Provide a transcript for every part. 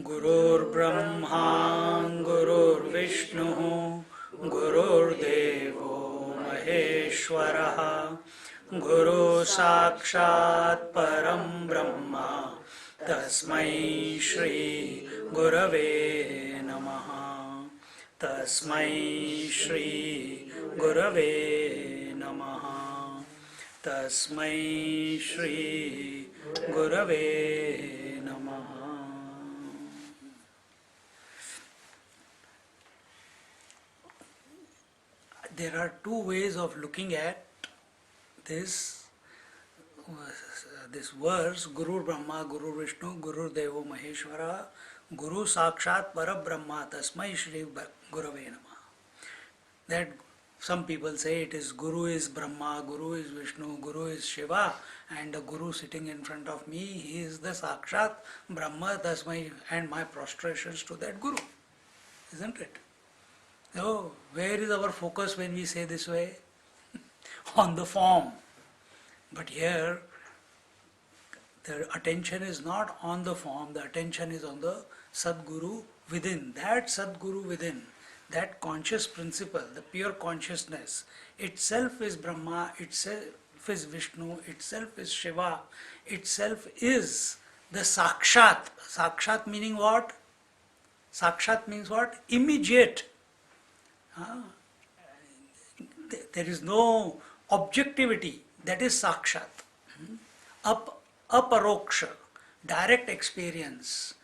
गुरुर्ब्रह्मा गुरुर्विष्णुः गुरुर्देवो महेश्वरः गुरु साक्षात् परं ब्रह्म तस्मै श्री गुरवे नमः तस्मै श्री गुरवे नमः तस्मै श्री गुरवे नमः. There are two ways of looking at this verse, Guru Brahma, Guru Vishnu, Guru Devo Maheshwara, Guru Sakshat Parabrahma, Tasmai Shri Gurave Namah. That some people say it is Guru is Brahma, Guru is Vishnu, Guru is Shiva, and the Guru sitting in front of me, he is the Sakshat Brahma, Tasmai, and my prostrations to that Guru. Isn't it? So, where is our focus when we say this way? On the form. But here, the attention is not on the form, the attention is on the Sadguru within. That Sadguru within, that conscious principle, the pure consciousness, itself is Brahma, itself is Vishnu, itself is Shiva, itself is the Sakshat. Sakshat meaning what? Sakshat means what? Immediate. There is no objectivity, that is Sakshat. Aparoksha, direct experience,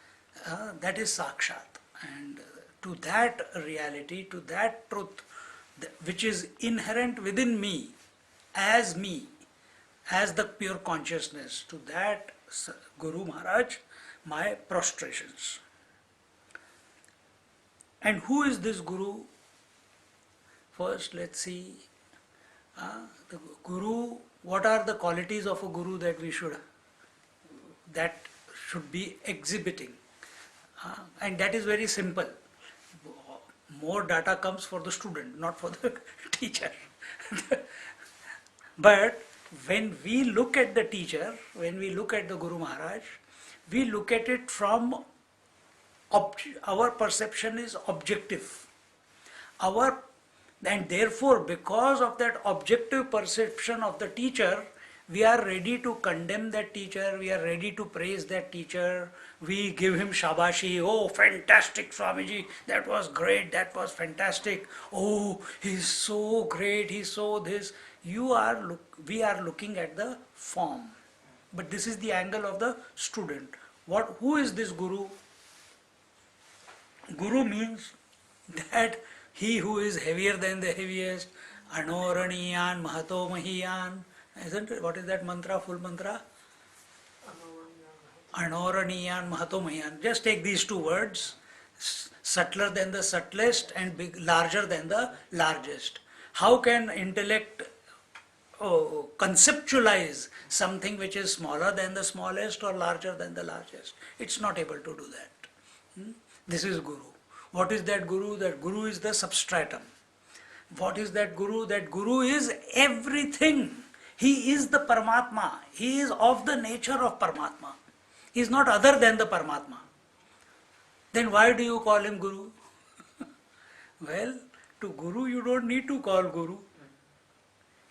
that is Sakshat. And to that reality, to that truth, which is inherent within me, as the pure consciousness, to that Guru Maharaj, my prostrations. And who is this Guru? First, let's see the Guru. What are the qualities of a Guru that should be exhibiting? And that is very simple. More data comes for the student, not for the teacher. But when we look at the teacher, when we look at the Guru Maharaj, we look at it from our perception is objective. And therefore, because of that objective perception of the teacher, we are ready to condemn that teacher, we are ready to praise that teacher, we give him shabashi, oh fantastic Swamiji, that was great, that was fantastic, oh he's so great, he's so this. We are looking at the form. But this is the angle of the student. Who is this Guru? Guru means that he who is heavier than the heaviest, Anoraniyan Mahato Mahiyan. Isn't it? What is that mantra, full mantra? Anoraniyan Mahato Mahiyan. Just take these two words, subtler than the subtlest and larger than the largest. How can intellect conceptualize something which is smaller than the smallest or larger than the largest? It's not able to do that. This is Guru. What is that Guru? That Guru is the substratum. What is that Guru? That Guru is everything. He is the Paramatma. He is of the nature of Paramatma. He is not other than the Paramatma. Then why do you call him Guru? Well, to Guru you don't need to call Guru.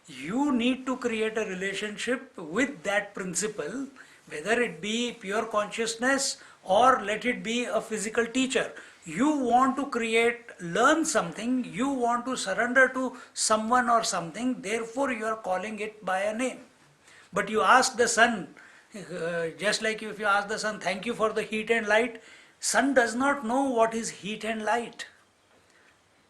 You need to create a relationship with that principle, whether it be pure consciousness or let it be a physical teacher. You want to learn something, you want to surrender to someone or something, therefore you are calling it by a name. But you ask the sun, just like if you ask the sun, thank you for the heat and light, sun does not know what is heat and light.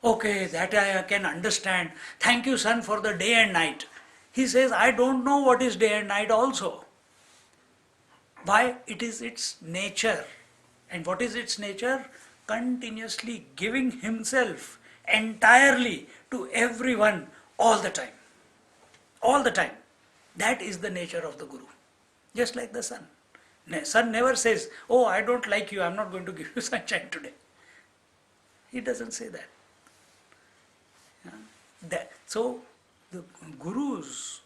Okay, that I can understand. Thank you, sun, for the day and night. He says, I don't know what is day and night also. Why? It is its nature. And what is its nature? Continuously giving himself entirely to everyone all the time. All the time. That is the nature of the Guru. Just like the sun. Sun never says, oh, I don't like you, I'm not going to give you sunshine today. He doesn't say that. So, the Guru's,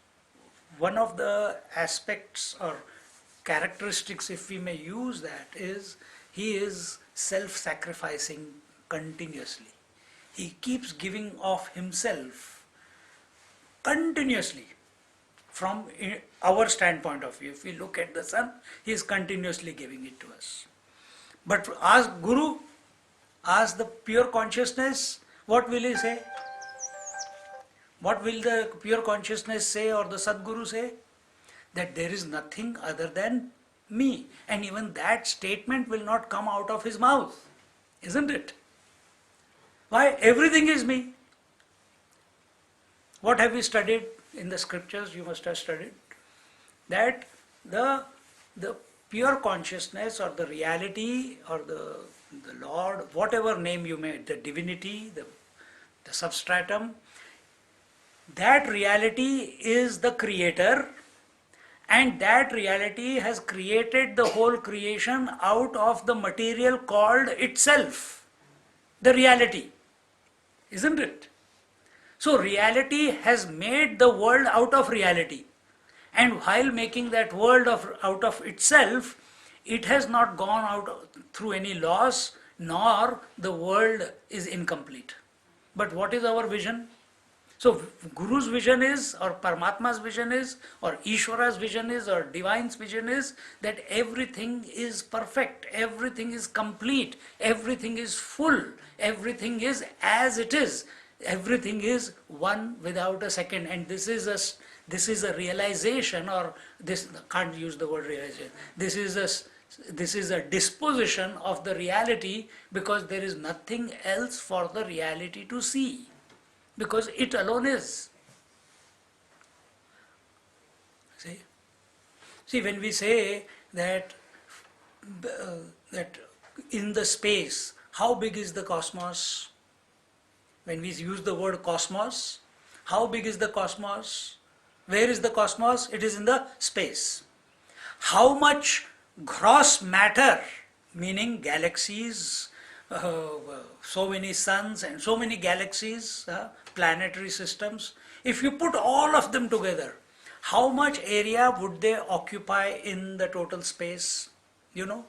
one of the aspects or characteristics, if we may use that, is he is self-sacrificing continuously. He keeps giving of himself continuously. From our standpoint of view, if we look at the sun, he is continuously giving it to us. But ask Guru, ask the pure consciousness, what will he say? What will the pure consciousness say or the Sadguru say? That there is nothing other than me. And even that statement will not come out of his mouth. Isn't it? Why? Everything is me. What have we studied in the scriptures? You must have studied that the pure consciousness or the reality or the Lord, whatever name you may, the divinity, the substratum, that reality is the creator, and that reality has created the whole creation out of the material called itself, the reality. Isn't it? So reality has made the world out of reality. And while making that world out of itself, it has not gone out through any loss, nor the world is incomplete. But what is our vision? So Guru's vision is, or Paramatma's vision is, or Ishvara's vision is, or Divine's vision is that everything is perfect, everything is complete, everything is full, everything is as it is, everything is one without a second. And this is a realization, or this can't use the word realization. This is a disposition of the reality, because there is nothing else for the reality to see. Because it alone is. See, when we say that in the space, how big is the cosmos? When we use the word cosmos, how big is the cosmos? Where is the cosmos? It is in the space. How much gross matter, meaning galaxies, so many suns and so many galaxies, planetary systems, if you put all of them together, how much area would they occupy in the total space? You know?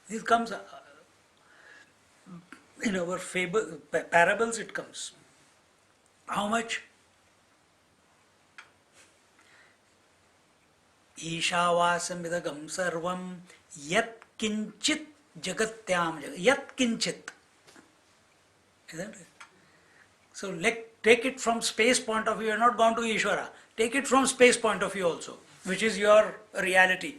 This comes in our parables, it comes. How much? Ishavasam vidagam sarvam yat kinchit jagatyam yat kinchit. Isn't it? So take it from space point of view. You are not gone to Ishvara. Take it from space point of view also, which is your reality.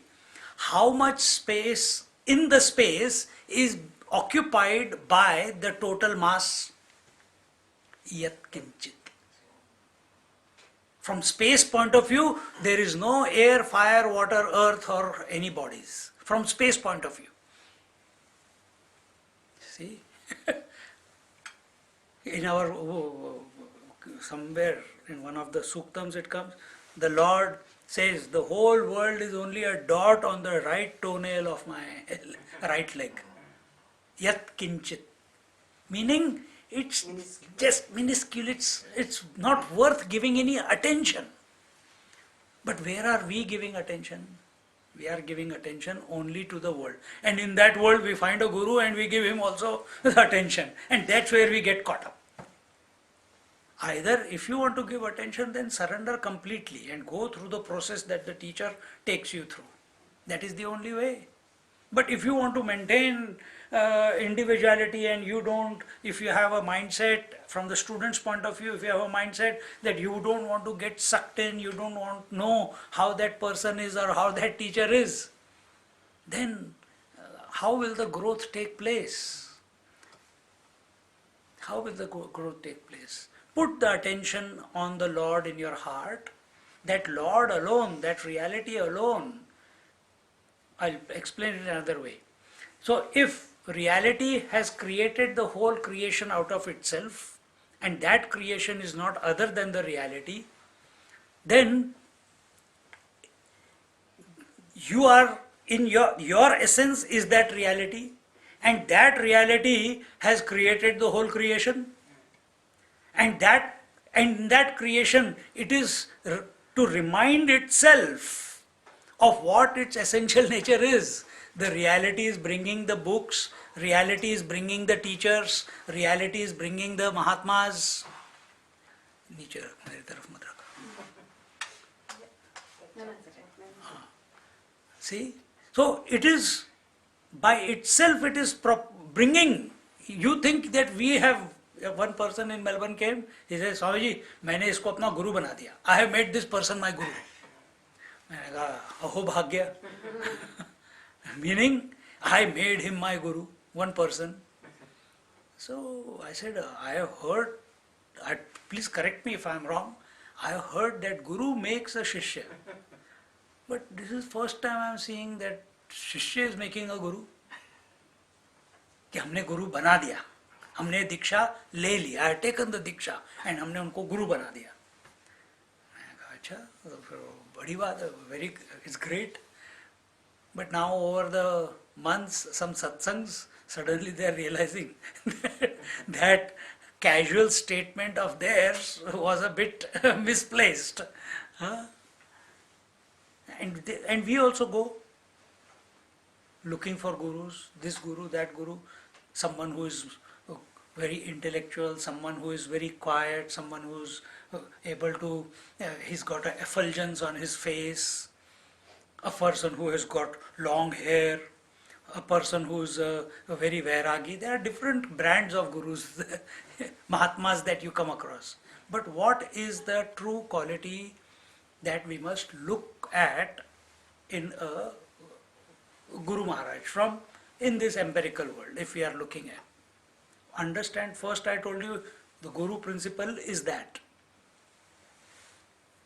How much space in the space is occupied by the total mass? Yat kinchit. From space point of view, there is no air, fire, water, earth or any bodies. From space point of view. See? In our, somewhere in one of the suktams it comes, the Lord says, the whole world is only a dot on the right toenail of my right leg. Yat kinchit. Meaning, it's just minuscule, it's not worth giving any attention. But where are we giving attention? We are giving attention only to the world. And in that world we find a Guru and we give him also the attention. And that's where we get caught up. Either if you want to give attention, then surrender completely and go through the process that the teacher takes you through. That is the only way. But if you want to maintain individuality and you don't, if you have a mindset from the student's point of view, if you have a mindset that you don't want to get sucked in, you don't want to know how that person is or how that teacher is, then how will the growth take place? How will the growth take place? Put the attention on the Lord in your heart That Lord alone, that reality alone, I'll explain it another way. So if reality has created the whole creation out of itself, and that creation is not other than the reality, then you are in your essence is that reality, and that reality has created the whole creation, and in that creation it is to remind itself of what its essential nature is. The reality is bringing the books, reality is bringing the teachers, reality is bringing the Mahatmas. नीचे रख, मेरी तरफ मत रख. See? So it is, by itself it is bringing. You think that we have, one person in Melbourne came, he said, Swamiji, मैंने इसको अपना गुरु बना दिया. I have made this person my guru. मैंने कहा, अहो भाग्य. Meaning, I made him my guru, one person. So I said, I have heard, please correct me if I am wrong, I have heard that guru makes a shishya. But this is first time I am seeing that shishya is making a guru. कि हमने गुरु बना दिया, हमने दीक्षा ले ली, I have taken the Diksha and हमने उनको गुरु बना दिया. मैंने कहा अच्छा, तो फिर बड़ी बात है, very, it's great. But now over the months, some satsangs, suddenly they are realizing that casual statement of theirs was a bit misplaced. Huh? And we also go looking for gurus, this guru, that guru, someone who is very intellectual, someone who is very quiet, someone who is able to, he's got an effulgence on his face, a person who has got long hair, a person who is a very vairagi. There are different brands of gurus, Mahatmas that you come across. But what is the true quality that we must look at in a Guru Maharaj from in this empirical world, if we are looking at? Understand, first I told you the Guru principle is that.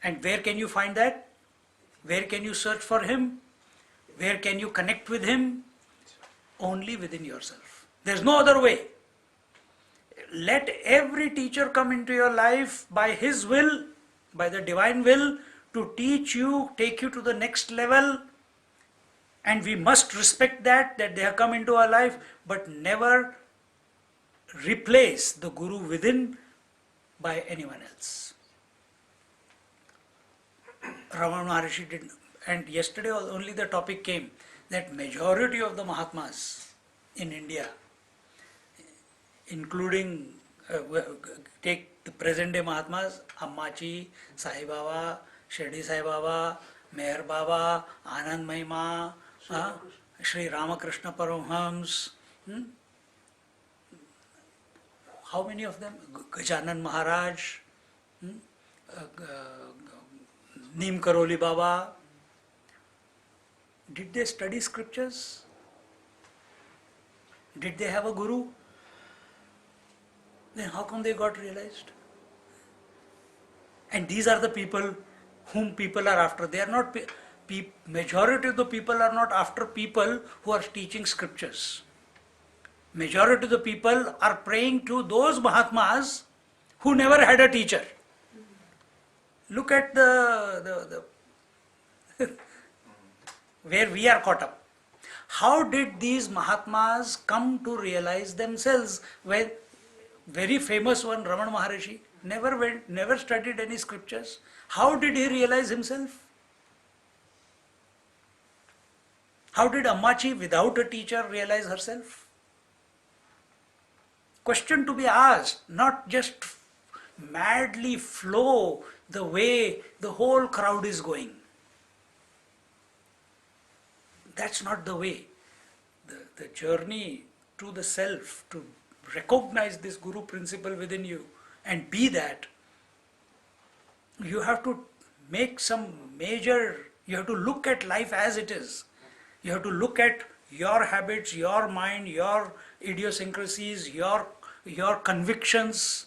And where can you find that? Where can you search for him? Where can you connect with him? Only within yourself. There's no other way. Let every teacher come into your life by his will, by the divine will, to teach you, take you to the next level. And we must respect that they have come into our life, but never replace the Guru within by anyone else. Ramana Maharshi did, and yesterday only the topic came that majority of the Mahatmas in India, including, take the present day Mahatmas, Ammachi, Sai Baba, Shirdi Sai Baba, Meher Baba, Anand Mahima, Sri Ramakrishna Paramhams, how many of them? Gajanan Maharaj, Neem Karoli Baba. Did they study scriptures? Did they have a guru? Then how come they got realized? And these are the people whom people are after. They are not, majority of the people are not after people who are teaching scriptures. Majority of the people are praying to those Mahatmas who never had a teacher. Look at the where we are caught up. How did these Mahatmas come to realize themselves? Well, very famous one, Ramana Maharshi, never studied any scriptures. How did he realize himself? How did Ammachi, without a teacher, realize herself? Question to be asked, not just madly flow the way the whole crowd is going. That's not the way. The journey to the self, to recognize this Guru principle within you and be that, you have to make some major, you have to look at life as it is. You have to look at your habits, your mind, your idiosyncrasies, your convictions,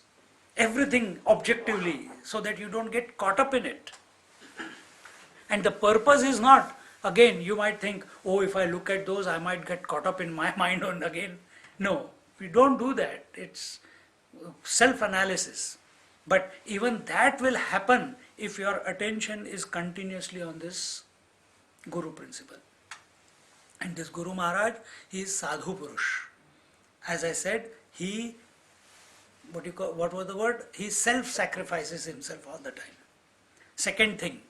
everything objectively, so that you don't get caught up in it. And the purpose is not, again, you might think, oh, if I look at those, I might get caught up in my mind on again. No, we don't do that. It's self-analysis. But even that will happen if your attention is continuously on this Guru principle. And this Guru Maharaj, he is Sadhu Purush. As I said, he, what was the word? He self-sacrifices himself all the time. Second thing,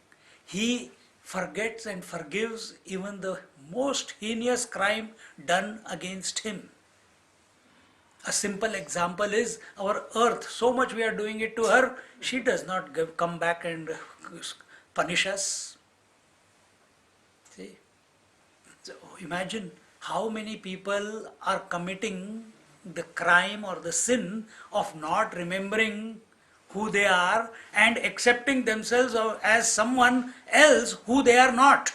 he forgets and forgives even the most heinous crime done against him. A simple example is our earth. So much we are doing it to her, she does not come back and punish us. See? So imagine how many people are committing the crime or the sin of not remembering who they are and accepting themselves as someone else who they are not.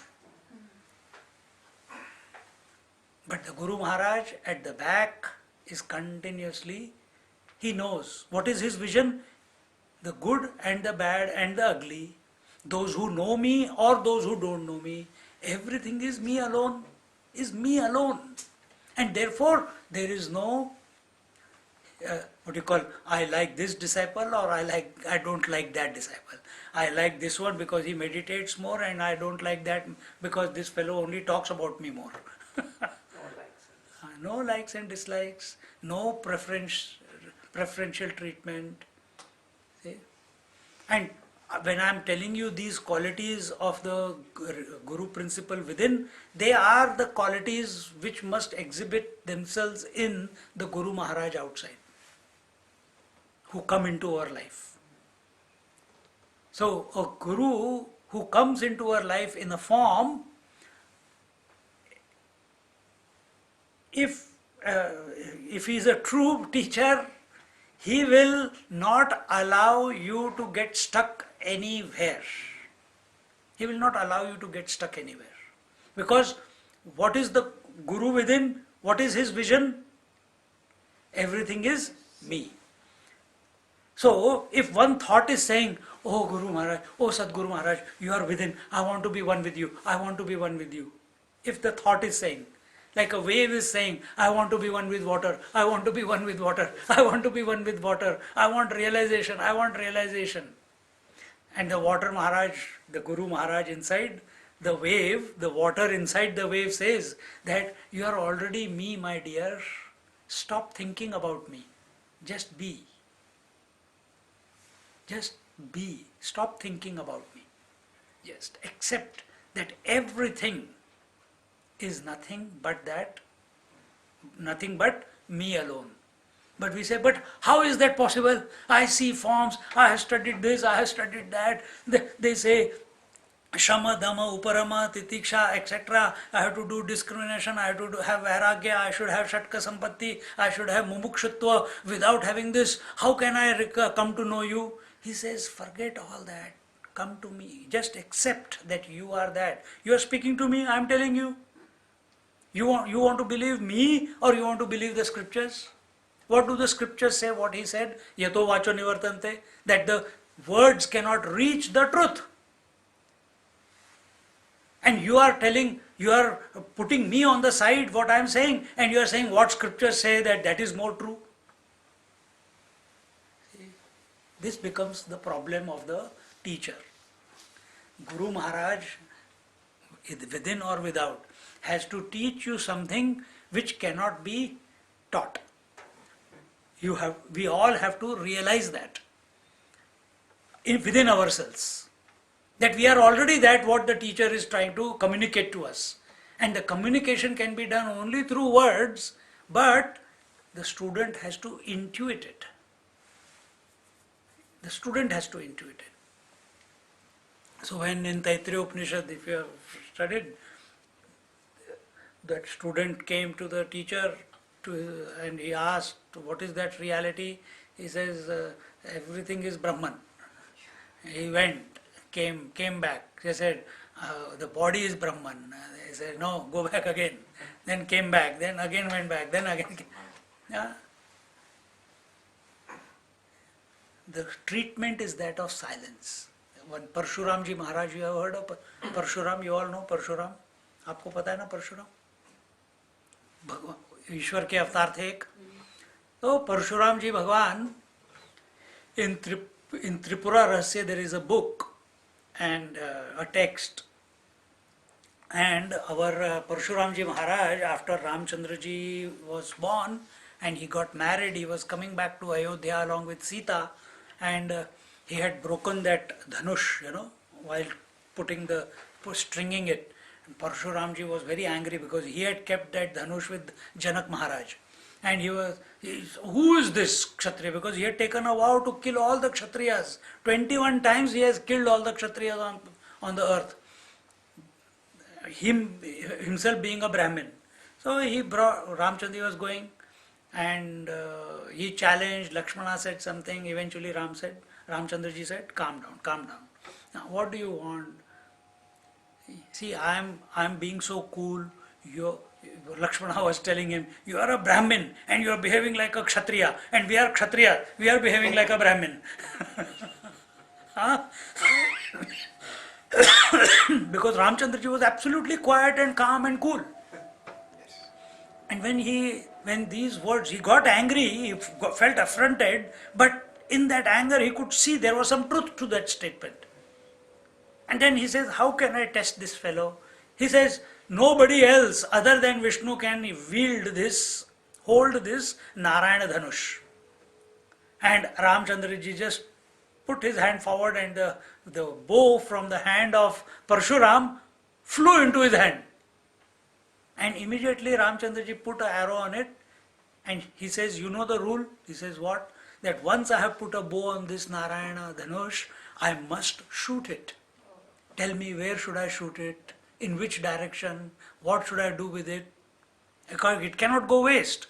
But the Guru Maharaj at the back is continuously, he knows. What is his vision? The good and the bad and the ugly, those who know me or those who don't know me, everything is me alone, And therefore, there is no, I like this disciple or I don't like that disciple. I like this one because he meditates more and I don't like that because this fellow only talks about me more. No likes and dislikes, no preferential treatment. See? And when I am telling you these qualities of the Guru principle within, they are the qualities which must exhibit themselves in the Guru Maharaj outside, who come into our life. So a Guru who comes into our life in a form, if he is a true teacher, he will not allow you to get stuck anywhere. He will not allow you to get stuck anywhere. Because what is the Guru within? What is his vision? Everything is me. So if one thought is saying, oh Guru Maharaj, oh Sadguru Maharaj, you are within, I want to be one with you, I want to be one with you. If the thought is saying, like a wave is saying, I want to be one with water, I want to be one with water, I want to be one with water, I want realization, I want realization. And the water Maharaj, the Guru Maharaj inside the wave, the water inside the wave says that you are already me, my dear. Stop thinking about me. Just be. Just be. Stop thinking about me. Just accept that everything is nothing but me alone. But we say, but how is that possible? I see forms, I have studied this, I have studied that. They say, Shama, Dhamma, Uparama, Titiksha, etc. I have to do discrimination, I have to have Vairagya, I should have Shatka Sampatti, I should have Mumukshutva. Without having this, how can I come to know you? He says, forget all that. Come to me. Just accept that you are that. You are speaking to me, I am telling you. You want to believe me or you want to believe the scriptures? What do the scriptures say? What he said? Yato vacho nivartante. That the words cannot reach the truth. And you are putting me on the side, what I am saying, and you are saying what scriptures say that is more true. See, this becomes the problem of the teacher. Guru Maharaj, within or without, has to teach you something which cannot be taught. We all have to realize that within ourselves, that we are already that what the teacher is trying to communicate to us. And the communication can be done only through words, but the student has to intuit it. The student has to intuit it. So when in Taittiriya Upanishad, if you have studied, that student came to the teacher and he asked, what is that reality? He says, everything is Brahman. He went, came back. He said, the body is Brahman. He said, no, go back again. Then came back, then again went back, then again came. Yeah. The treatment is that of silence. one Parshuram ji Maharaj, you have heard of Parshuram, you all know Parshuram? आपको पता है ना परशुराम? भगवान ईश्वर के अवतार थे एक. तो परशुराम जी भगवान, in Tripura Rahasya there is a book and a text, and our Parshuram ji Maharaj, after Ramchandra ji was born and he got married, he was coming back to Ayodhya along with Sita, and he had broken that dhanush, while stringing it. And Parshuram ji was very angry because he had kept that dhanush with Janak Maharaj. And who is this Kshatriya? Because he had taken a vow to kill all the Kshatriyas. 21 times he has killed all the Kshatriyas on the earth. Himself being a Brahmin. So Ramchandra was going, and he challenged. Lakshmana said something. Eventually Ramchandra ji said, calm down, calm down. Now what do you want? See, I am being so cool. Lakshmana was telling him, you are a Brahmin and you are behaving like a Kshatriya, and we are Kshatriya, we are behaving like a Brahmin. Because Ramchandra ji was absolutely quiet and calm and cool. And when these words, he got angry, he felt affronted, but in that anger he could see there was some truth to that statement. And then he says, how can I test this fellow? He says, nobody else other than Vishnu can hold this Narayana Dhanush. And Ramchandra ji just put his hand forward, and the bow from the hand of Parshuram flew into his hand. And immediately Ramchandra ji put an arrow on it, and he says, you know the rule? He says, what? That once I have put a bow on this Narayana Dhanush, I must shoot it. Tell me, where should I shoot it? In which direction? What should I do with it? Because it cannot go waste.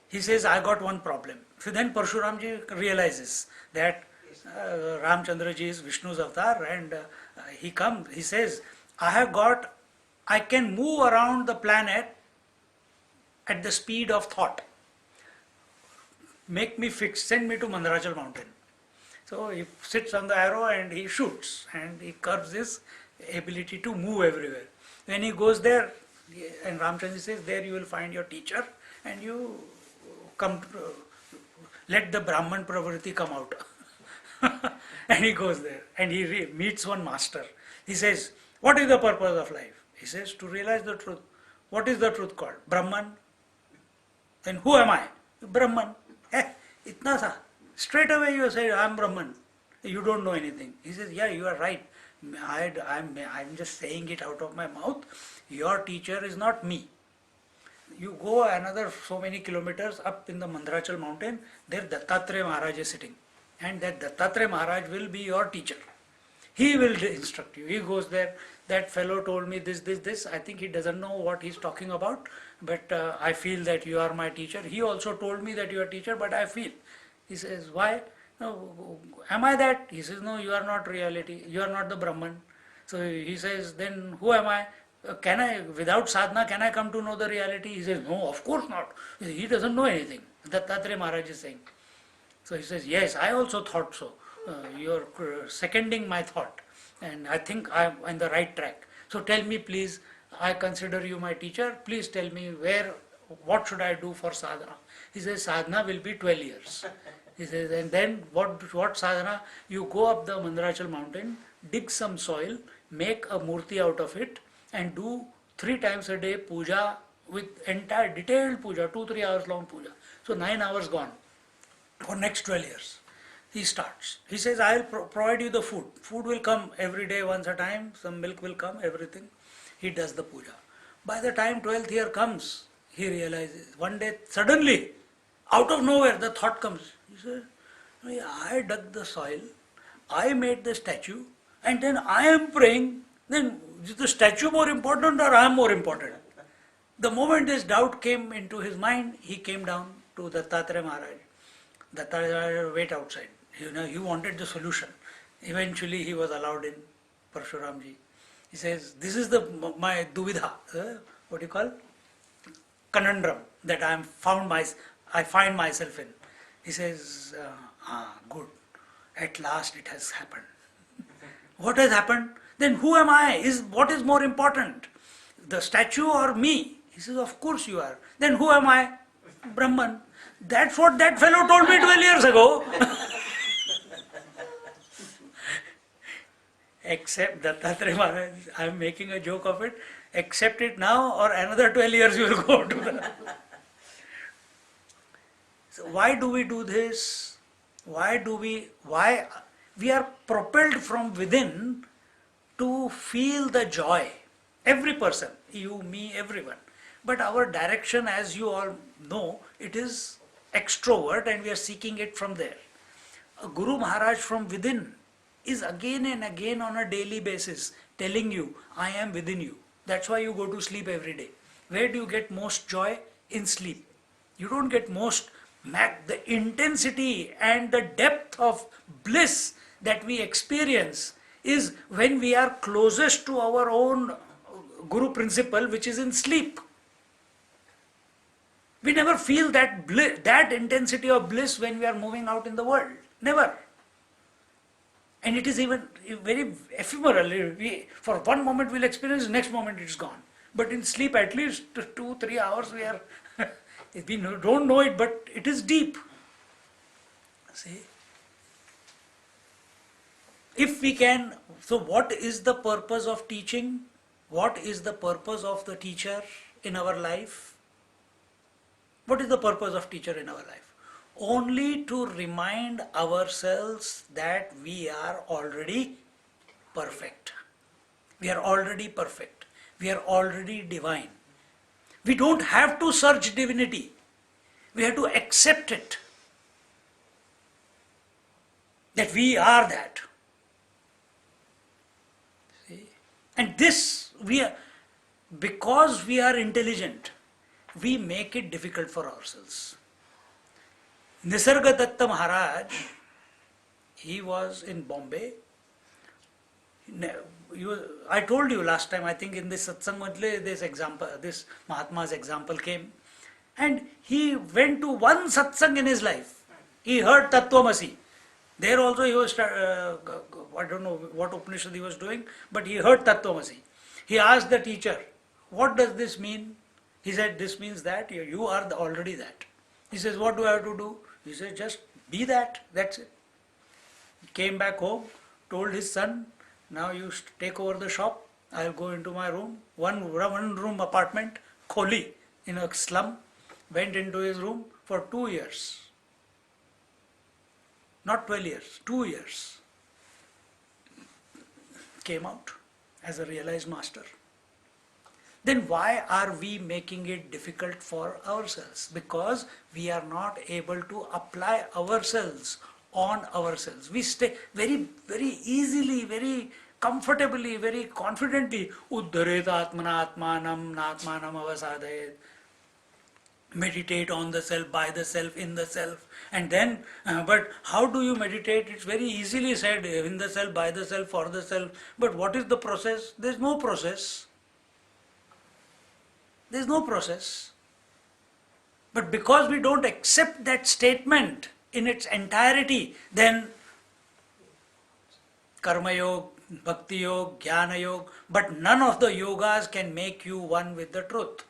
He says, I got one problem. So then Parshuram ji realizes that Ramchandra ji is Vishnu's avatar, and he says, I can move around the planet at the speed of thought. Make me fix, send me to Mandarachal mountain. So he sits on the arrow and he shoots, and he curbs his ability to move everywhere. When he goes there, and Ramchandra says, there you will find your teacher, and you let the Brahman Pravritti come out. And he goes there, and he meets one master. He says, what is the purpose of life? He says, to realize the truth. What is the truth called? Brahman. Then who am I? Brahman. Itna sa. Straight away you say, I am Brahman. You don't know anything. He says, yeah, you are right. I'm just saying it out of my mouth. Your teacher is not me. You go another so many kilometers up in the Mandarachal mountain, there Dattatreya Maharaj is sitting. And that Dattatreya Maharaj will be your teacher. He will instruct you. He goes there. That fellow told me this. I think he doesn't know what he's talking about, but I feel that you are my teacher. He also told me that you are teacher, but I feel. He says, why? No, am I that? He says, no, you are not reality. You are not the Brahman. So he says, then who am I? Without sadhana, can I come to know the reality? He says, no, of course not. He doesn't know anything. Dattatreya Maharaj is saying. So he says, yes, I also thought so. You're seconding my thought, and I think I'm on the right track. So tell me, please, I consider you my teacher. Please tell me what should I do for sadhana? He says, sadhana will be 12 years. He says, and then what sadhana? You go up the Mandarachal mountain, dig some soil, make a murti out of it, and do 3 times a day puja with entire detailed puja, 2-3 hours long puja. So 9 hours gone for next 12 years. He starts. He says, I will provide you the food. Food will come every day once a time. Some milk will come, everything. He does the puja. By the time 12th year comes, he realizes, one day suddenly, out of nowhere, the thought comes. He says, I dug the soil, I made the statue, and then I am praying. Then is the statue more important or I am more important? The moment this doubt came into his mind, he came down to Dattatreya Maharaj. Dattatreya Maharaj, wait outside. He wanted the solution. Eventually he was allowed in, Parshuramji. He says, this is my duvidha, what do you call? Conundrum that I find myself in. He says, good, at last it has happened. What has happened? Then who am I? What is more important? The statue or me? He says, of course you are. Then who am I? Brahman. That's what that fellow told me 12 years ago. Except Dattatreya Maharaj, I am making a joke of it. Accept it now or another 12 years you will go to the... So why do we do this? Why we are propelled from within to feel the joy. Every person, you, me, everyone. But our direction, as you all know, it is extrovert and we are seeking it from there. A Guru Maharaj from within is again and again on a daily basis telling you, I am within you. That's why you go to sleep every day. Where do you get most joy? In sleep. You don't get the intensity and the depth of bliss that we experience is when we are closest to our own Guru principle, which is in sleep. We never feel that intensity of bliss when we are moving out in the world. Never. And it is even very ephemeral. For one moment we'll experience, next moment it's gone. But in sleep at least 2-3 hours we are, we don't know it, but it is deep. See? If we can, so what is the purpose of teaching? What is the purpose of the teacher in our life? What is the purpose of teacher in our life? Only to remind ourselves that we are already perfect. We are already perfect. We are already divine. We don't have to search divinity. We have to accept it. That we are that. See? And this, because we are intelligent, we make it difficult for ourselves. Nisargadatta Maharaj, he was in Bombay. I told you last time, I think in this satsang, this Mahatma's example came. And he went to one satsang in his life. He heard Tattvamasi. There also he was, I don't know what Upanishad he was doing, but he heard Tattvamasi. He asked the teacher, what does this mean? He said, this means that you are already that. He says, what do I have to do? He said, just be that, that's it. He came back home, told his son, now you take over the shop, I'll go into my room, one room apartment, Kholi, in a slum, went into his room for 2 years. Not 12 years, 2 years. Came out as a realized master. Then why are we making it difficult for ourselves? Because we are not able to apply ourselves on ourselves. We stay very, very easily, very comfortably, very confidently. Uddhareta atmana atmanam natmanam avasadayet. Meditate on the self, by the self, in the self. And then, but how do you meditate? It's very easily said, in the self, by the self, for the self. But what is the process? There's no process. There's no process. But because we don't accept that statement in its entirety, then Karma Yoga, Bhakti Yoga, Jnana Yoga, but none of the yogas can make you one with the truth.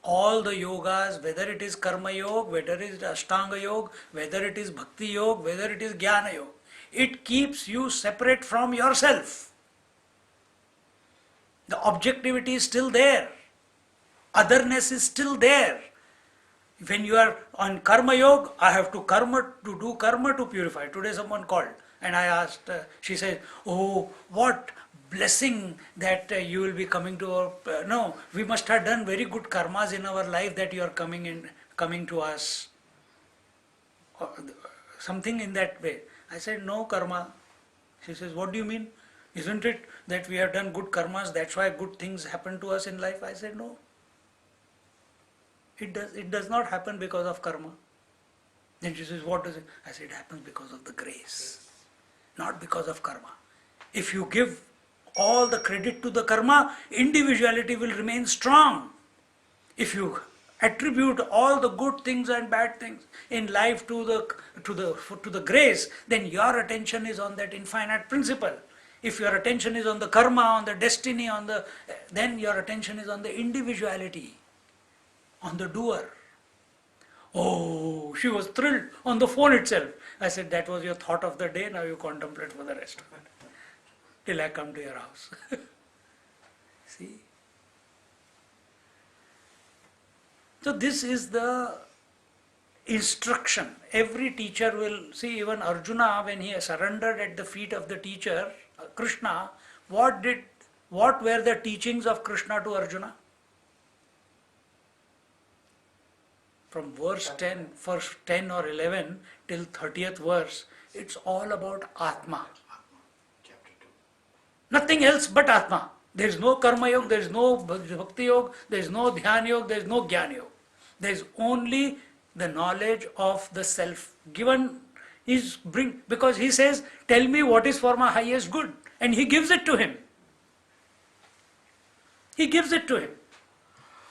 All the yogas, whether it is Karma Yoga, whether it is Ashtanga Yoga, whether it is Bhakti Yoga, whether it is Jnana Yoga, it keeps you separate from yourself. The objectivity is still there. Otherness is still there. When you are on Karma Yoga, I have to do karma to purify. Today someone called and I asked, she said, oh, what blessing that you will be coming to our... no, we must have done very good karmas in our life that you are coming to us. Something in that way. I said, no karma. She says, what do you mean? Isn't it that we have done good karmas, that's why good things happen to us in life? I said, no. It does not happen because of karma. Then she says, what does it? I said, it happens because of the grace, not because of karma. If you give all the credit to the karma, individuality will remain strong. If you attribute all the good things and bad things in life to the grace, then your attention is on that infinite principle. If your attention is on the karma, on the destiny, then your attention is on the individuality, on the doer. Oh, she was thrilled on the phone itself. I said, that was your thought of the day, now you contemplate for the rest of it. Till I come to your house. See? So this is the instruction. Every teacher will see, even Arjuna, when he surrendered at the feet of the teacher, Krishna, what were the teachings of Krishna to Arjuna? From verse 10, first 10 or 11 till 30th verse, it's all about Atma. Nothing else but Atma. There is no Karma Yoga, there is no Bhakti Yoga, there is no Dhyan Yoga, there is no Jnana Yoga. There is only the knowledge of the self. Given because he says, tell me what is for my highest good. And he gives it to him. He gives it to him.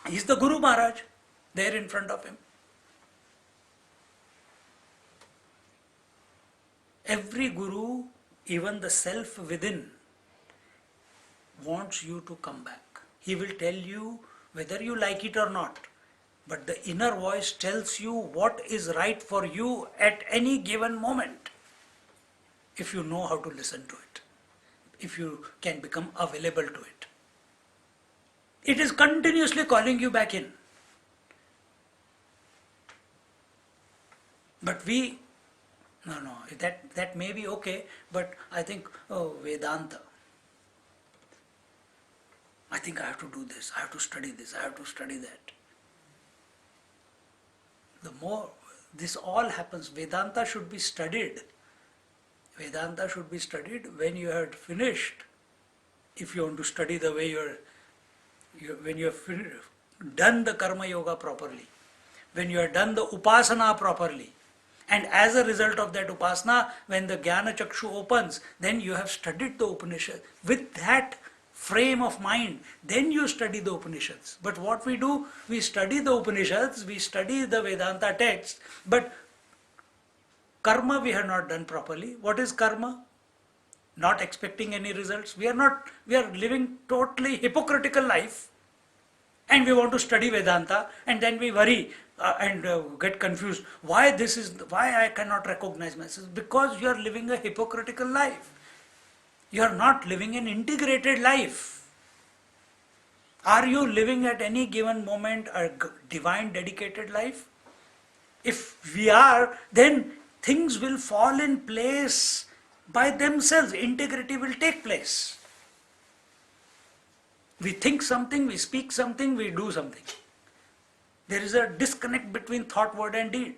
He is the Guru Maharaj there in front of him. Every Guru, even the self within, wants you to come back. He will tell you whether you like it or not. But the inner voice tells you what is right for you at any given moment. If you know how to listen to it. If you can become available to it. It is continuously calling you back in. But no, that may be okay, but I think, Vedanta. I think I have to do this, I have to study this, I have to study that. The more this all happens, Vedanta should be studied. Vedanta should be studied when you have finished. If you want to study the way when you have done the Karma Yoga properly, when you have done the Upasana properly, and as a result of that Upasana, when the Jnana Chakshu opens, then you have studied the Upanishad. With that frame of mind, then you study the Upanishads. But what we do, we study the Upanishads, we study the Vedanta text, but karma we have not done properly. What is karma? Not expecting any results. We are living totally hypocritical life, and we want to study Vedanta, and then we worry and get confused. Why I cannot recognize myself? Because you are living a hypocritical life. You are not living an integrated life. Are you living at any given moment a divine dedicated life? If we are, then things will fall in place by themselves. Integrity will take place. We think something, we speak something, we do something. There is a disconnect between thought, word and deed.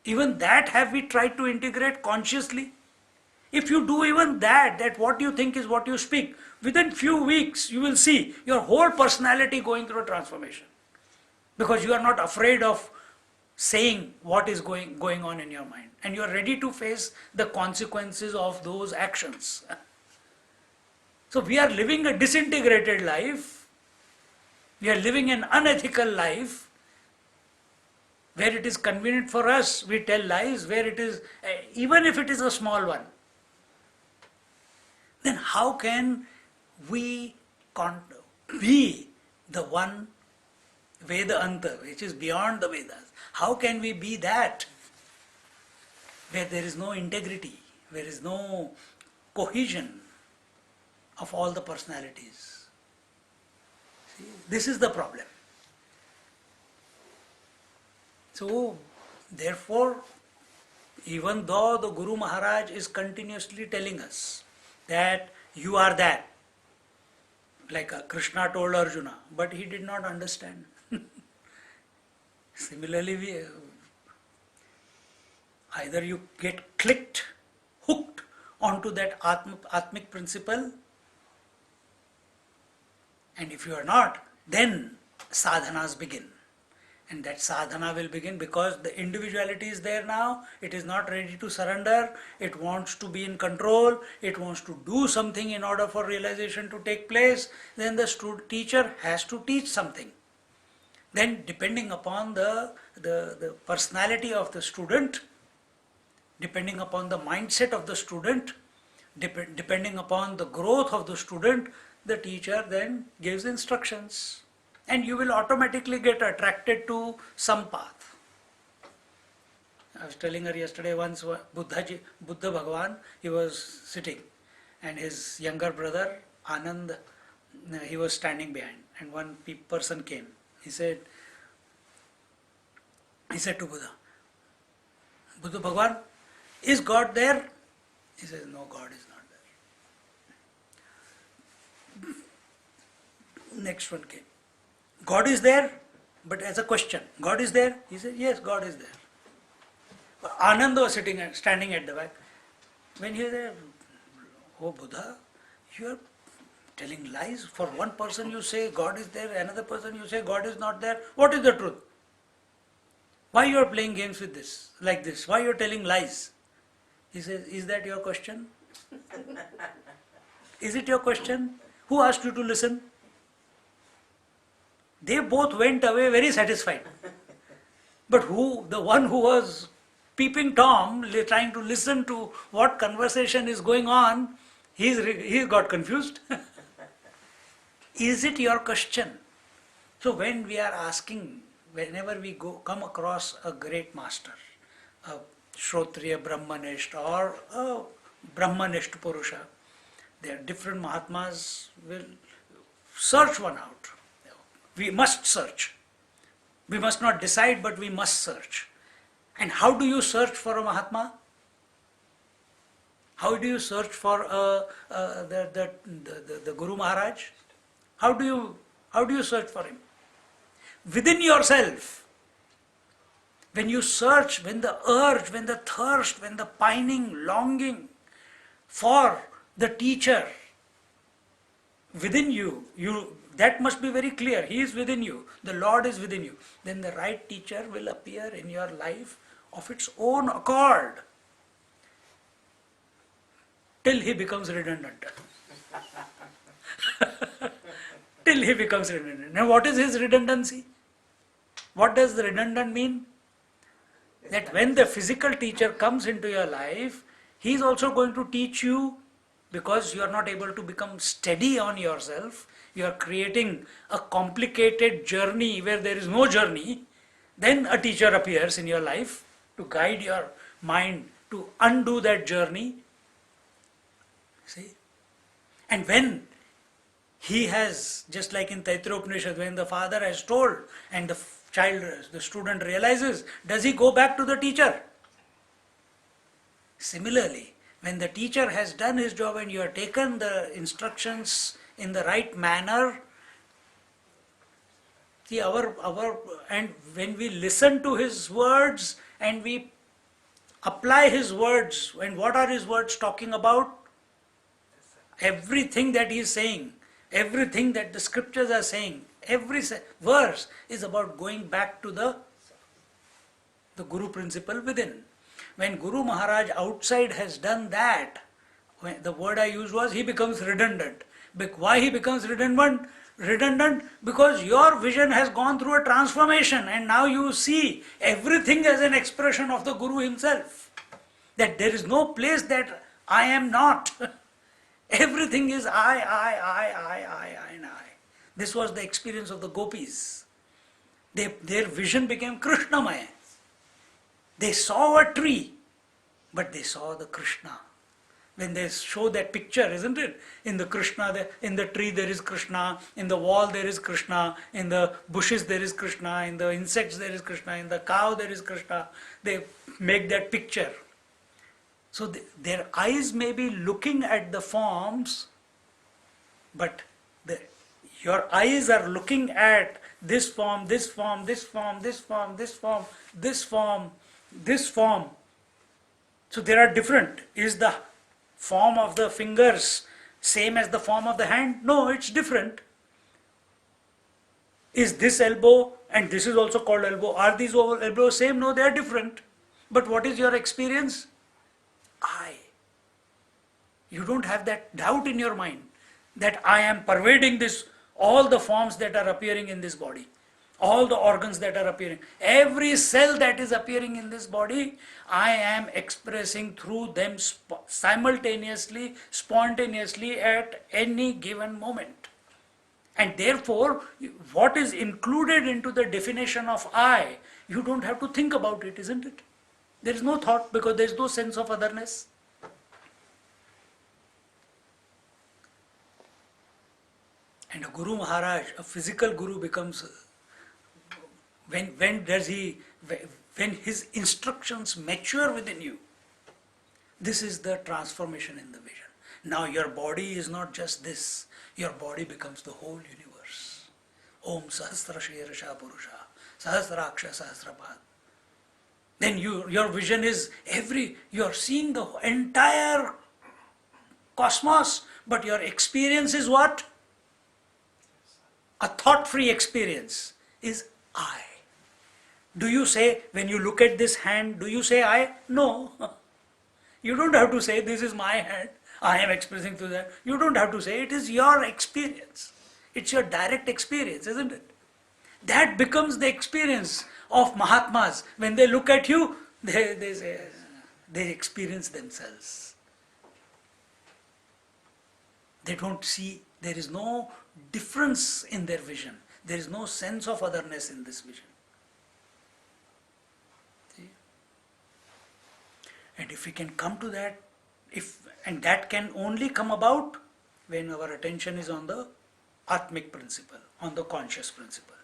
Even that have we tried to integrate consciously? If you do even that what you think is what you speak, within few weeks you will see your whole personality going through a transformation. Because you are not afraid of saying what is going on in your mind. And you are ready to face the consequences of those actions. So we are living a disintegrated life. We are living an unethical life. Where it is convenient for us, we tell lies. Where it is, even if it is a small one. Then how can we be the one Vedanta, which is beyond the Vedas? How can we be that? Where there is no integrity, where there is no cohesion of all the personalities. See, this is the problem. So, therefore, even though the Guru Maharaj is continuously telling us that you are that, like Krishna told Arjuna, but he did not understand. Similarly, either you get hooked onto that Atmic principle, and if you are not, then sadhanas begin. And that sadhana will begin because the individuality is there now, it is not ready to surrender, it wants to be in control, it wants to do something in order for realization to take place. Then the teacher has to teach something. Then depending upon the personality of the student, depending upon the mindset of the student, depending upon the growth of the student, the teacher then gives instructions. And you will automatically get attracted to some path. I was telling her yesterday once, Buddha Bhagavan, he was sitting and his younger brother, Anand, he was standing behind, and one person came. He said to Buddha Bhagavan, is God there? He says, no, God is not there. Next one came. God is there, but as a question. God is there? He said, yes, God is there. Anand was standing at the back. When he said, oh Buddha, you are telling lies. For one person you say God is there, another person you say God is not there. What is the truth? Why you are playing games with this, like this? Why you are telling lies? He says, is that your question? Is it your question? Who asked you to listen? They both went away very satisfied. But the one who was peeping Tom, trying to listen to what conversation is going on, he got confused. Is it your question? So when we are asking, whenever we come across a great master, a Shrotriya Brahmanist or a Brahmanist Purusha, there are different Mahatmas, will search one out. We must search. We must not decide, but we must search. And how do you search for a Mahatma? How do you search for the Guru Maharaj? How do you search for him? Within yourself. When you search, when the urge, when the thirst, when the pining, longing for the teacher within you, that must be very clear. He is within you. The Lord is within you. Then the right teacher will appear in your life of its own accord till he becomes redundant. Till he becomes redundant. Now what is his redundancy? What does the redundant mean? That when the physical teacher comes into your life, he is also going to teach you, because you are not able to become steady on yourself. You are creating a complicated journey where there is no journey. Then a teacher appears in your life to guide your mind to undo that journey. See? And when he has, just like in Taittiriya Upanishad, when the father has told and the student realizes, does he go back to the teacher? Similarly, when the teacher has done his job and you have taken the instructions in the right manner, see and when we listen to his words and we apply his words, and what are his words talking about? Everything that he is saying, everything that the scriptures are saying, every verse is about going back to the Guru principle within. When Guru Maharaj outside has done that, the word I used was, he becomes redundant. Why he becomes redundant? Because your vision has gone through a transformation and now you see everything as an expression of the Guru himself. That there is no place that I am not. Everything is I, and I. This was the experience of the gopis. Their vision became Krishnamaya. They saw a tree, but they saw the Krishna. When they show that picture, isn't it? In the Krishna, in the tree there is Krishna, in the wall there is Krishna, in the bushes there is Krishna, in the insects there is Krishna, in the cow there is Krishna. They make that picture. So their eyes may be looking at the forms, but your eyes are looking at this form, this form, this form, this form, this form, this form, this form. So there are different. Is the form of the fingers same as the form of the hand? No, it's different. Is this elbow and this is also called elbow? Are these elbows same? No, they are different. But what is your experience? I. You don't have that doubt in your mind that I am pervading this, all the forms that are appearing in this body. all the organs that are appearing, every cell that is appearing in this body, I am expressing through them simultaneously, spontaneously at any given moment. And therefore, what is included into the definition of I, you don't have to think about it, isn't it? There is no thought because there is no sense of otherness. And a Guru Maharaj, a physical Guru becomes, when his instructions mature within you, this is the transformation in the vision. Now your body is not just this, your body becomes the whole universe. Om Sahasra Shersha Purusha, Sahasraksha Sahasrapad. Then your vision is you are seeing the entire cosmos, but your experience is what? A thought-free experience is I. Do you say, when you look at this hand, do you say I? No. You don't have to say, this is my hand, I am expressing through that. You don't have to say, it is your experience. It's your direct experience, isn't it? That becomes the experience of Mahatmas. When they look at you, they say, they experience themselves. They don't see, there is no difference in their vision. There is no sense of otherness in this vision. See? And if we can come to that, and that can only come about when our attention is on the Atmic principle, on the conscious principle.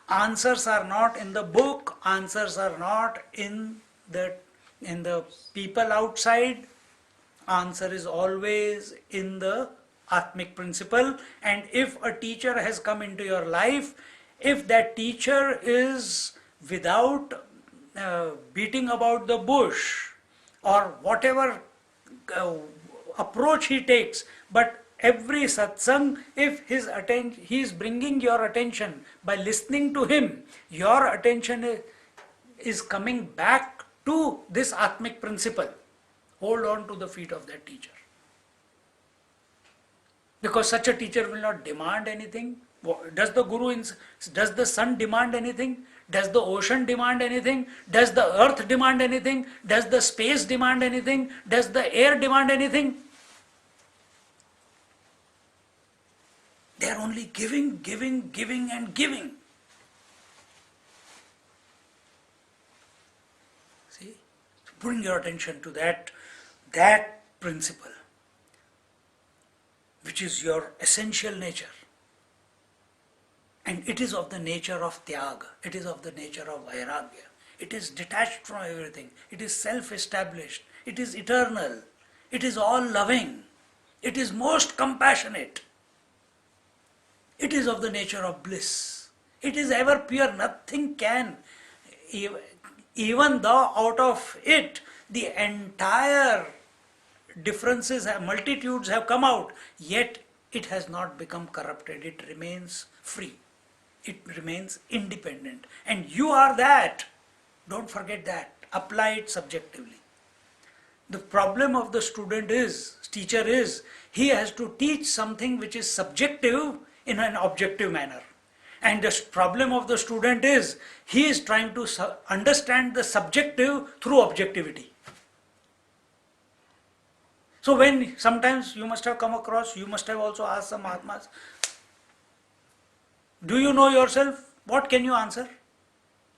Answers are not in the book, answers are not in the people outside. Answer is always in the Atmic principle. And if a teacher has come into your life, if that teacher is without beating about the bush or whatever approach he takes, but every satsang, if he is bringing your attention by listening to him, your attention is coming back to this Atmic principle. Hold on to the feet of that teacher. Because such a teacher will not demand anything. Does the sun demand anything? Does the ocean demand anything? Does the earth demand anything? Does the space demand anything? Does the air demand anything? They are only giving, giving, giving and giving. See? Bring your attention to that principle, which is your essential nature. And it is of the nature of Tyaga. It is of the nature of Vairagya. It is detached from everything. It is self-established. It is eternal. It is all loving. It is most compassionate. It is of the nature of bliss. It is ever pure. Nothing can, even though out of it the entire differences, multitudes have come out, yet it has not become corrupted. It remains free. It remains independent. And you are that. Don't forget that. Apply it subjectively. The problem of the teacher is, he has to teach something which is subjective in an objective manner. And the problem of the student is, he is trying to understand the subjective through objectivity. So when sometimes you must have come across, you must have also asked some Mahatmas, do you know yourself? What can you answer?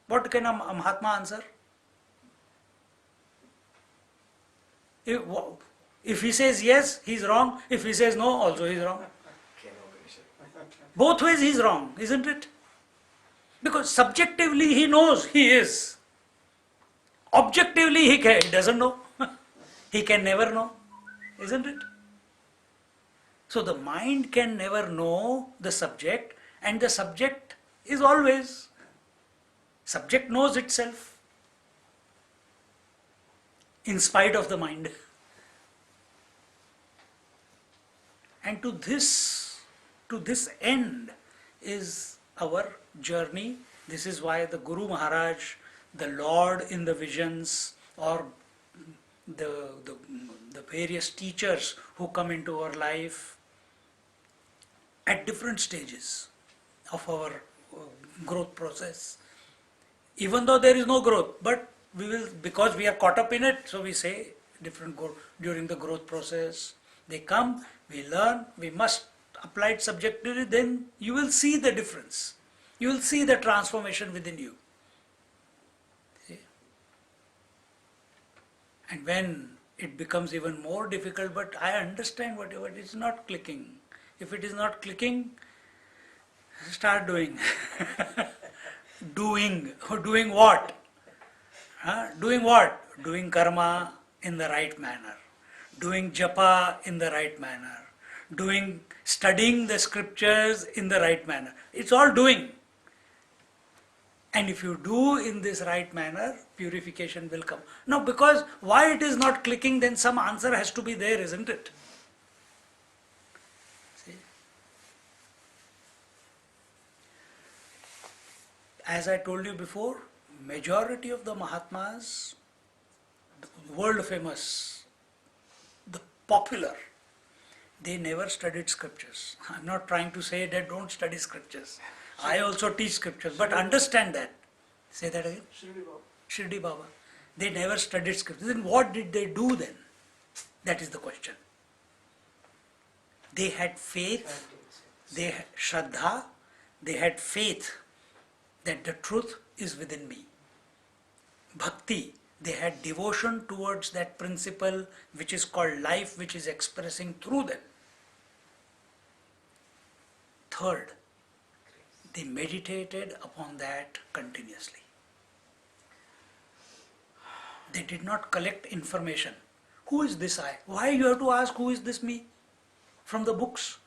What can a Mahatma answer? If he says yes, he is wrong. If he says no, also he is wrong. Both ways he is wrong, isn't it? Because subjectively he knows he is. Objectively he doesn't know. He can never know, isn't it? So the mind can never know the subject, and the subject is always. Subject knows itself in spite of the mind. And to this end is our journey. This is why the Guru Maharaj, the Lord in the visions, or the various teachers who come into our life at different stages of our growth process. Even though there is no growth, but we will, because we are caught up in it, so we say different during the growth process. They come, we learn, we must apply it subjectively, then you will see the difference. You will see the transformation within you. See? And when it becomes even more difficult, but I understand whatever, it is not clicking. If it is not clicking, start doing. Doing what? Doing what? Doing karma in the right manner. Doing japa in the right manner. Studying the scriptures in the right manner. It's all doing. And if you do in this right manner, purification will come. Now, because why it is not clicking, then some answer has to be there, isn't it? See? As I told you before, majority of the Mahatmas, the world famous, the popular, they never studied scriptures. I'm not trying to say that don't study scriptures. I also teach scriptures, but understand that. Say that again. Shirdi Baba. They never studied scriptures. Then what did they do then? That is the question. They had faith, they had shraddha, they had faith that the truth is within me. Bhakti, they had devotion towards that principle which is called life, which is expressing through them. Third, they meditated upon that continuously. They did not collect information. Who is this I? Why you have to ask who is this me from the books?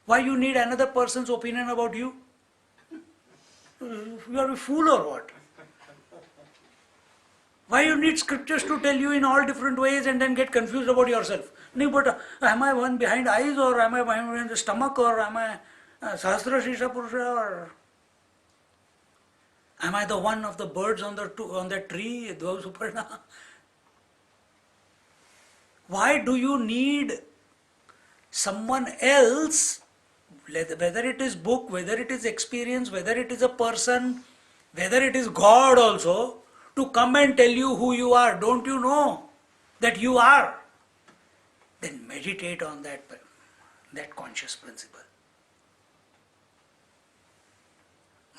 Why you need another person's opinion about you? You are a fool or what? Why you need scriptures to tell you in all different ways and then get confused about yourself? No, but am I one behind eyes, or am I behind the stomach, or am I Sahasrashisha Purusha, or am I the one of the birds on the tree, those Suparna? Why do you need someone else, whether it is book, whether it is experience, whether it is a person, whether it is God also, to come and tell you who you are? Don't you know that you are? Then meditate on that conscious principle.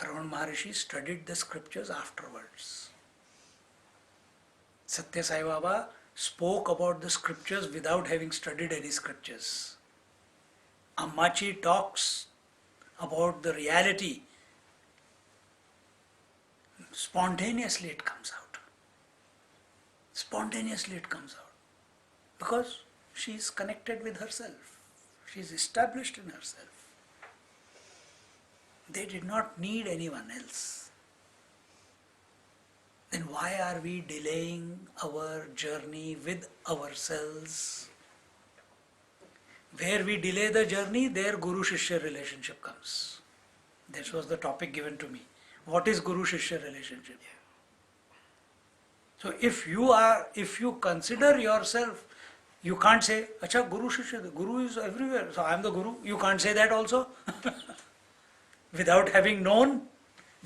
Ramana Maharishi studied the scriptures afterwards. Satya Sai Baba spoke about the scriptures without having studied any scriptures. Ammachi talks about the reality. Spontaneously it comes out. Spontaneously it comes out. Because she is connected with herself. She is established in herself. They did not need anyone else. Then why are we delaying our journey with ourselves? Where we delay the journey, there Guru-shishya relationship comes. This was the topic given to me. What is Guru-shishya relationship? So if you consider yourself, you can't say, Acha, Guru-shishya, the Guru is everywhere, so I am the Guru. You can't say that also. Without having known,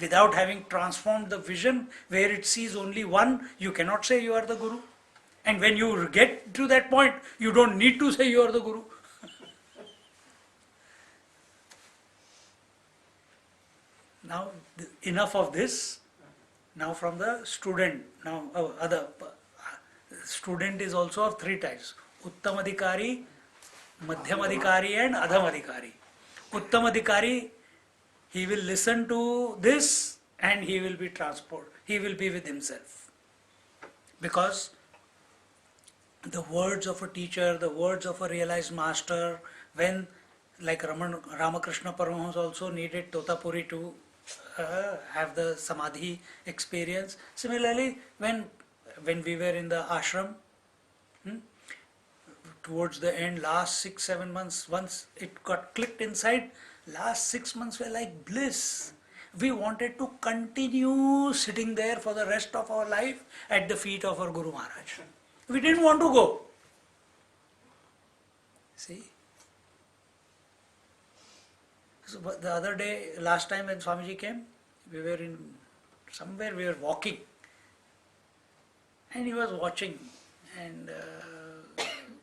without having transformed the vision where it sees only one, you cannot say you are the Guru. And when you get to that point, you don't need to say you are the Guru. Now, enough of this. Now from the student. Now, student is also of three types. Uttam Adhikari, Madhyam Adhikari and Adham Adhikari. Uttam Adhikari, he will listen to this and he will be transported. He will be with himself. Because the words of a teacher, the words of a realized master, when like Ramakrishna Paramahamsa also needed Totapuri to have the Samadhi experience. Similarly, when we were in the ashram, towards the end, last 6-7 months, once it got clicked inside, last 6 months were like bliss. We wanted to continue sitting there for the rest of our life at the feet of our Guru Maharaj. We didn't want to go. See? So the other day, last time when Swamiji came, We were in somewhere, we were walking, and he was watching, and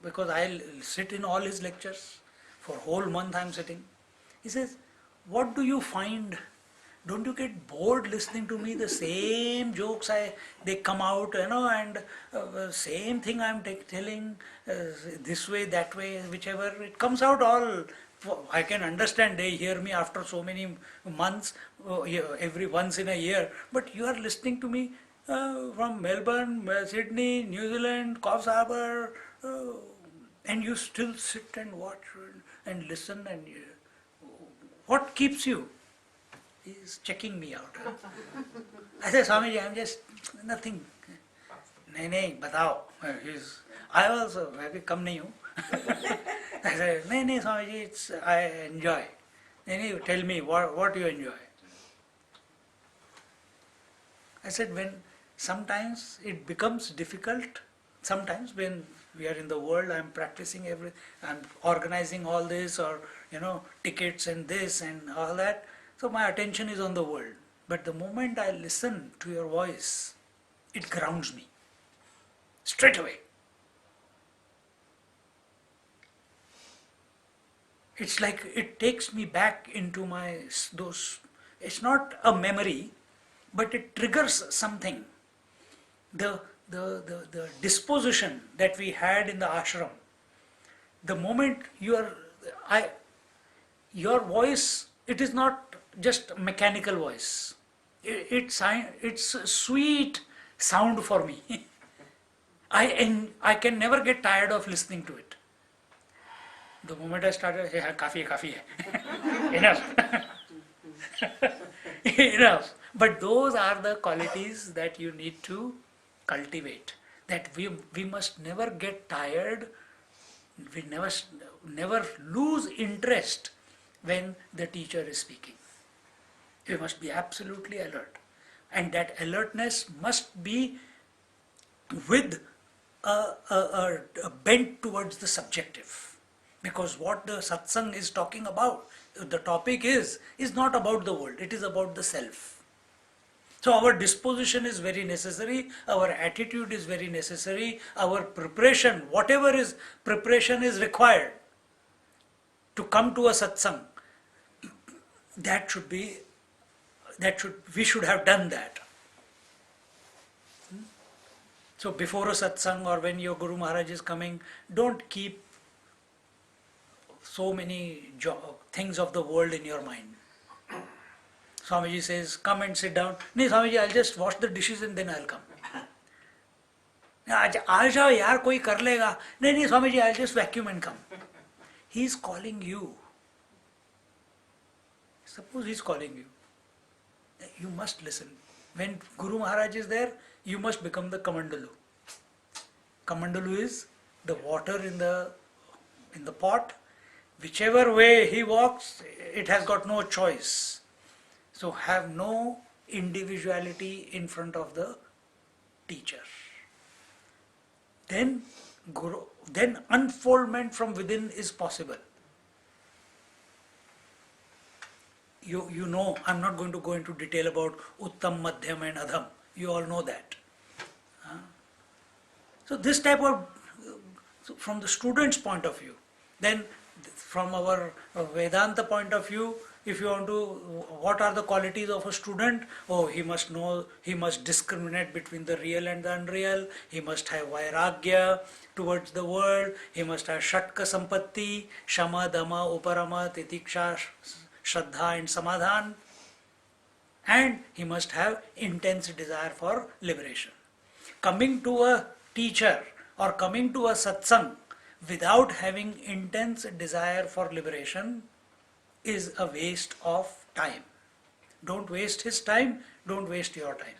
because I'll sit in all his lectures, for whole month I'm sitting. He says, what do you find? Don't you get bored listening to me? The same jokes they come out, and same thing I'm telling, this way, that way, whichever it comes out all. I can understand they hear me after so many months, every once in a year. But you are listening to me from Melbourne, Sydney, New Zealand, Coffs Harbour, and you still sit and watch and listen. And what keeps you? He's checking me out. I said, Swamiji, I'm just nothing. नहीं बताओ. I also अभी कम नहीं हूँ. I said, नहीं Swamiji, it's I enjoy. नहीं tell me what you enjoy. I said, when sometimes it becomes difficult. Sometimes when we are in the world, I'm practicing I'm organizing all this, or tickets and this and all that. So my attention is on the world. But the moment I listen to your voice, it grounds me straight away. It's like it takes me back into those. It's not a memory, but it triggers something. The disposition that we had in the ashram. The moment your voice, it is not just mechanical voice. It's a sweet sound for me. I can never get tired of listening to it. The moment I started, hey, kafi hai. Enough. Enough. But those are the qualities that you need to cultivate. That we must never get tired. We never lose interest when the teacher is speaking. We must be absolutely alert. And that alertness must be with a bent towards the subjective. Because what the satsang is talking about, the topic is not about the world, it is about the self. So our disposition is very necessary, our attitude is very necessary, our preparation, whatever is preparation is required to come to a satsang, we should have done that. So before a satsang or when your Guru Maharaj is coming, don't keep so many things of the world in your mind. Swamiji says, come and sit down. No, Swamiji, I'll just wash the dishes and then I'll come. आ जाओ यार कोई कर लेगा. नहीं Swamiji, I'll just vacuum and come. He's calling you. Suppose he's calling you. You must listen. When Guru Maharaj is there, you must become the kamandalu. Kamandalu is the water in the pot. Whichever way he walks, it has got no choice. So have no individuality in front of the teacher. Then unfoldment from within is possible. You know, I'm not going to go into detail about Uttam, Madhyam and Adham. You all know that. So this type of, from the student's point of view, then from our Vedanta point of view, if you want to, what are the qualities of a student? Oh, he must know, he must discriminate between the real and the unreal, he must have vairagya towards the world, he must have shatka sampatti, shama, dhamma, uparama, titiksha, shraddha and samadhan, and he must have intense desire for liberation. Coming to a teacher or coming to a satsang without having intense desire for liberation is a waste of time. Don't waste his time, don't waste your time.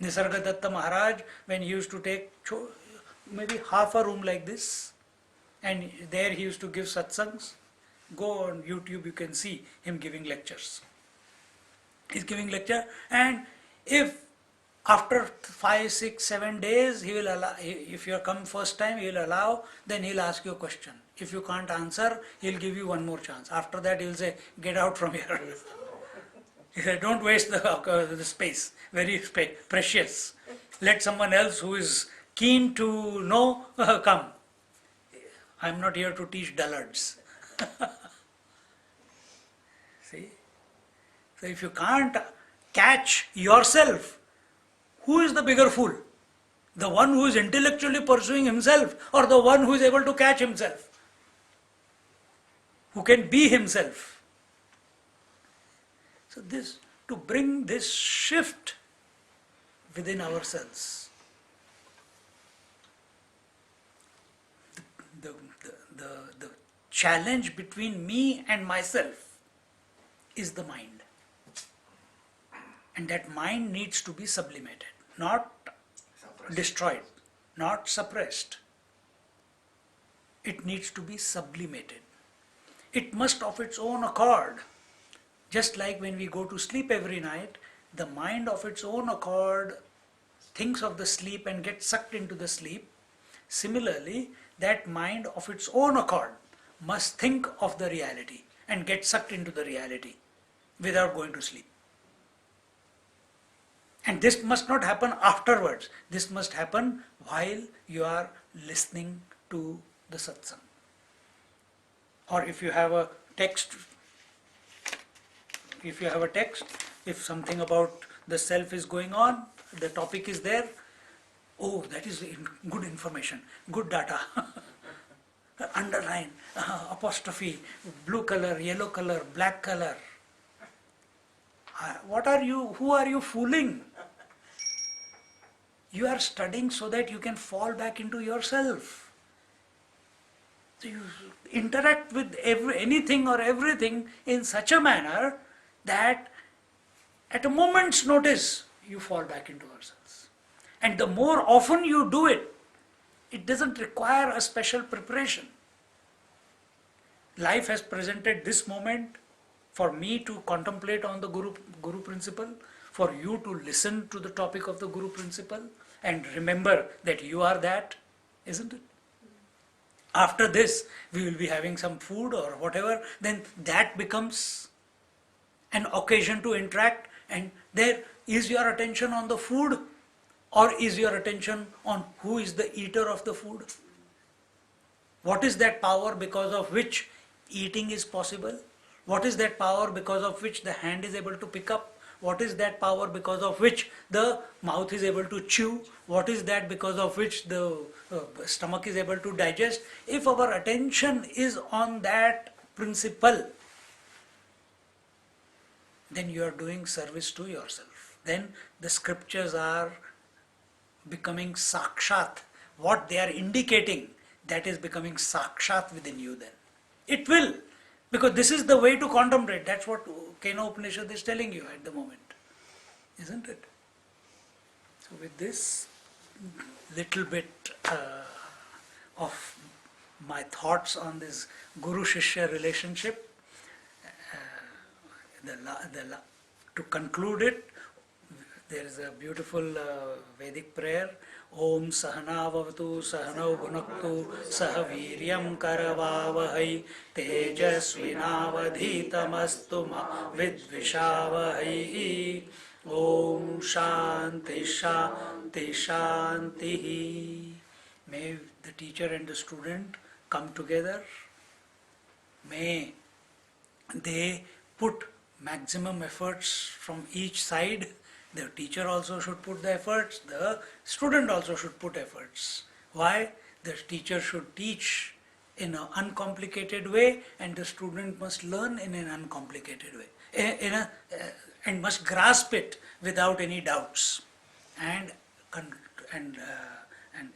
Nisargadatta Maharaj, when he used to take maybe half a room like this, and there he used to give satsangs, go on YouTube, you can see him giving lectures. He's giving lecture, and if after 5, 6, 7 days, he will allow, if you come first time, he will allow, then he'll ask you a question. If you can't answer, he'll give you one more chance. After that, he'll say, get out from here. He said, don't waste the space, very precious. Let someone else who is keen to know come. I'm not here to teach dullards. See? So if you can't catch yourself, who is the bigger fool? The one who is intellectually pursuing himself, or the one who is able to catch himself? Who can be himself? So to bring this shift within ourselves, the, the challenge between me and myself is the mind. And that mind needs to be sublimated, not destroyed, not suppressed. It needs to be sublimated. It must of its own accord, just like when we go to sleep every night, the mind of its own accord thinks of the sleep and gets sucked into the sleep. Similarly, that mind of its own accord must think of the reality and get sucked into the reality without going to sleep. And this must not happen afterwards. This must happen while you are listening to the satsang. Or if you have a text, if something about the self is going on, the topic is there, oh, that is good information, good data. Underline, apostrophe, blue color, yellow color, black color. Who are you fooling? You are studying so that you can fall back into yourself. So you interact with anything or everything in such a manner that at a moment's notice you fall back into ourselves. And the more often you do it, it doesn't require a special preparation. Life has presented this moment for me to contemplate on the Guru principle, for you to listen to the topic of the Guru principle and remember that you are that, isn't it? After this, we will be having some food or whatever, then that becomes an occasion to interact, and there is your attention on the food, or is your attention on who is the eater of the food? What is that power because of which eating is possible? What is that power because of which the hand is able to pick up? What is that power because of which the mouth is able to chew? What is that because of which the stomach is able to digest? If our attention is on that principle, then you are doing service to yourself. Then the scriptures are becoming sakshat. What they are indicating, that is becoming sakshat within you then. It will. Because this is the way to contemplate. That's what Kena Upanishad is telling you at the moment. Isn't it? So with this little bit of my thoughts on this Guru-shishya relationship, to conclude it, there is a beautiful Vedic prayer. Om Sahana Vavatu Sahanau Bhunaktu Sahaviryam Karavavahai Tejasvinavadhitamastu Ma Vidvishavahai. Om Shanti Shanti Shanti. May the teacher and the student come together. May they put maximum efforts from each side. The teacher also should put the efforts, the student also should put efforts. Why? The teacher should teach in an uncomplicated way, and the student must learn in an uncomplicated way, and must grasp it without any doubts. And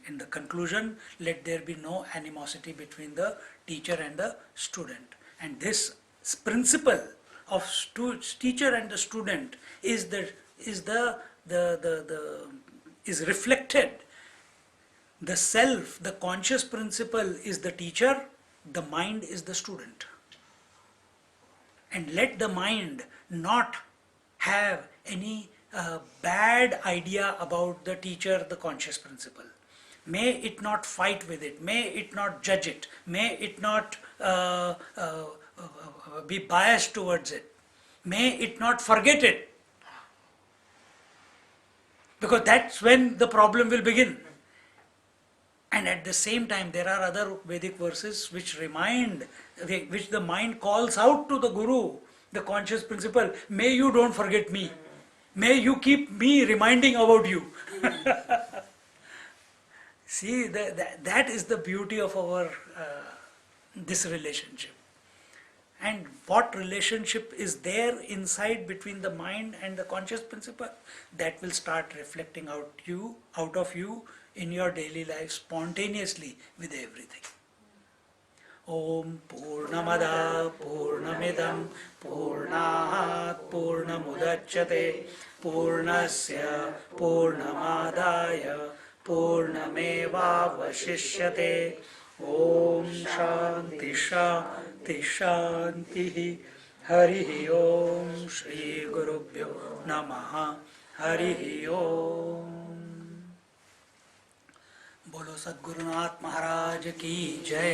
in the conclusion, let there be no animosity between the teacher and the student. And this principle of teacher and the student is reflected. The self, the conscious principle is the teacher, the mind is the student. And let the mind not have any bad idea about the teacher, the conscious principle. May it not fight with it, may it not judge it, may it not be biased towards it. May it not forget it. Because that's when the problem will begin. And at the same time, there are other Vedic verses which which the mind calls out to the Guru, the conscious principle, may you don't forget me. May you keep me reminding about you. See, that is the beauty of our this relationship. And what relationship is there inside between the mind and the conscious principle, that will start reflecting out of you in your daily life spontaneously with everything. Om Purnamada Purnamidam Purnahat Purnamudachyate Purnasya Purnamadaya Purnamevavashishyate. Om Shanti Shanti Shanti. Hari Om Shri Gurubhyo Namaha. Hari Om. बोलो सद्गुरुनाथ महाराज की जय।